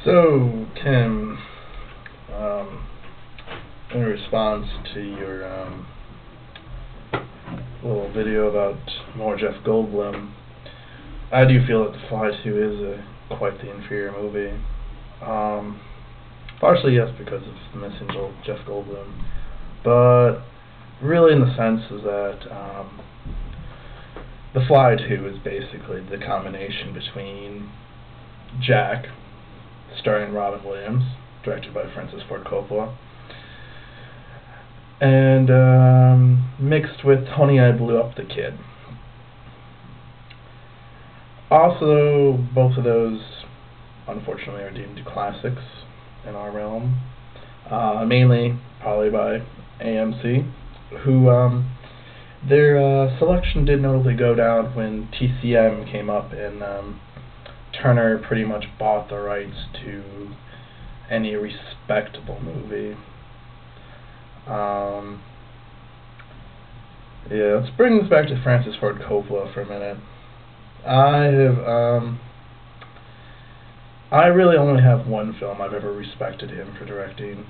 So, Tim, in response to your little video about more Jeff Goldblum, I do feel that The Fly 2 is quite the inferior movie. Partially, yes, because of the missing Jeff Goldblum, but really in the sense is that The Fly 2 is basically the combination between Jack, starring Robin Williams, directed by Francis Ford Coppola, and mixed with Honey, I Blew Up the Kid. Also, both of those, unfortunately, are deemed classics in our realm, mainly probably by AMC, who their selection did notably go down when TCM came up and Turner pretty much bought the rights to any respectable movie. Yeah, let's bring this back to Francis Ford Coppola for a minute. I really only have one film I've ever respected him for directing.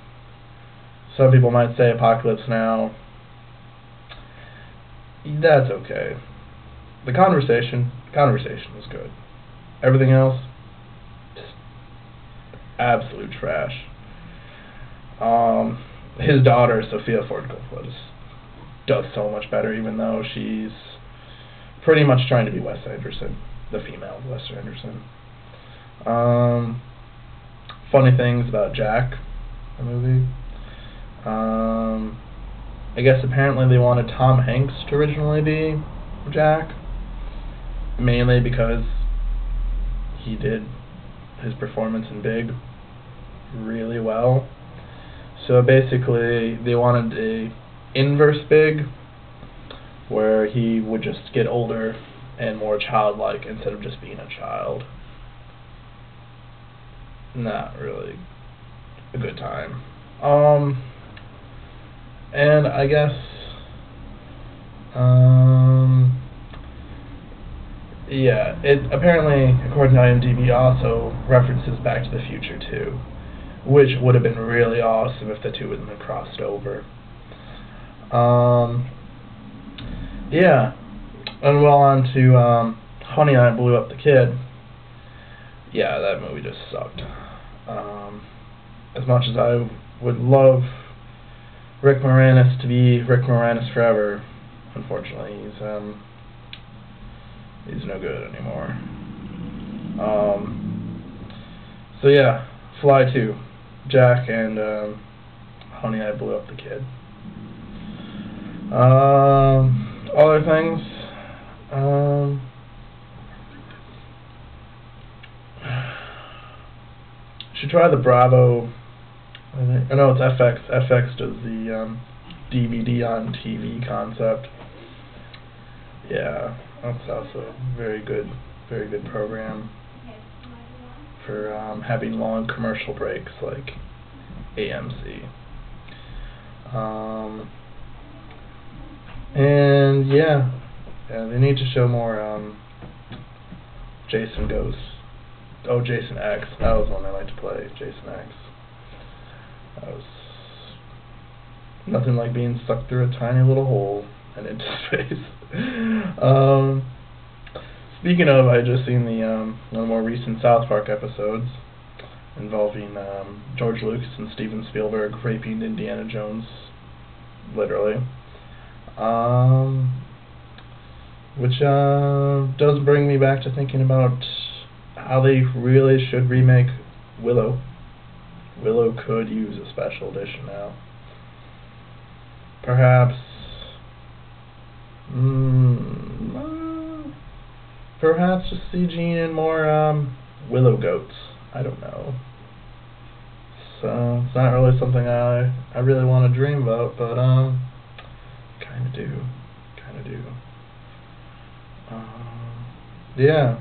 Some people might say Apocalypse Now. That's okay. The Conversation was good. Everything else, just absolute trash. His daughter, Sophia Ford Coppola, just does so much better, even though she's pretty much trying to be Wes Anderson, the female Wes Anderson. Funny things about Jack, the movie. I guess apparently they wanted Tom Hanks to originally be Jack, mainly because he did his performance in Big really well. So basically they wanted a inverse Big, where he would just get older and more childlike instead of just being a child. Not really a good time. And I guess yeah, it apparently, according to IMDb, also references Back to the Future too, which would have been really awesome if the two of them had crossed over. Yeah, and well, on to Honey, I Blew Up the Kid. Yeah, that movie just sucked. As much as I would love Rick Moranis to be Rick Moranis forever, unfortunately, he's no good anymore. So yeah, Fly 2, Jack, and Honey, I Blew Up the Kid. Other things, should try the Bravo. I know it's FX. FX does the DVD on TV concept. Yeah, that's also a very good program for having long commercial breaks like AMC. And yeah, they need to show more Jason Ghost. Oh, Jason X. That was one I liked to play. Jason X. That was nothing like being stuck through a tiny little hole and into space. Speaking of, I just seen the one of the more recent South Park episodes involving George Lucas and Steven Spielberg raping Indiana Jones, literally. Which does bring me back to thinking about how they really should remake Willow. Willow could use a special edition now. Perhaps just CG and more willow goats. I don't know. So it's not really something I really want to dream about, but kinda do. Yeah.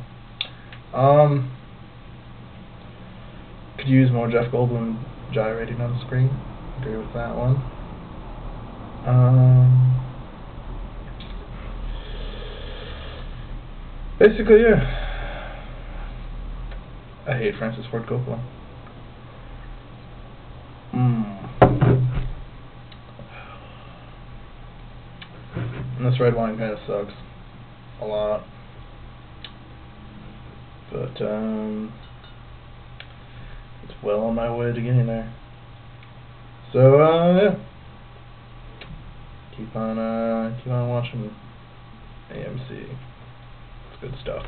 Could use more Jeff Goldblum gyrating on the screen. Agree with that one. Basically, yeah. I hate Francis Ford Coppola. And this red wine kind of sucks a lot. But, it's well on my way to getting there. So, yeah. Keep on watching AMC. It's good stuff.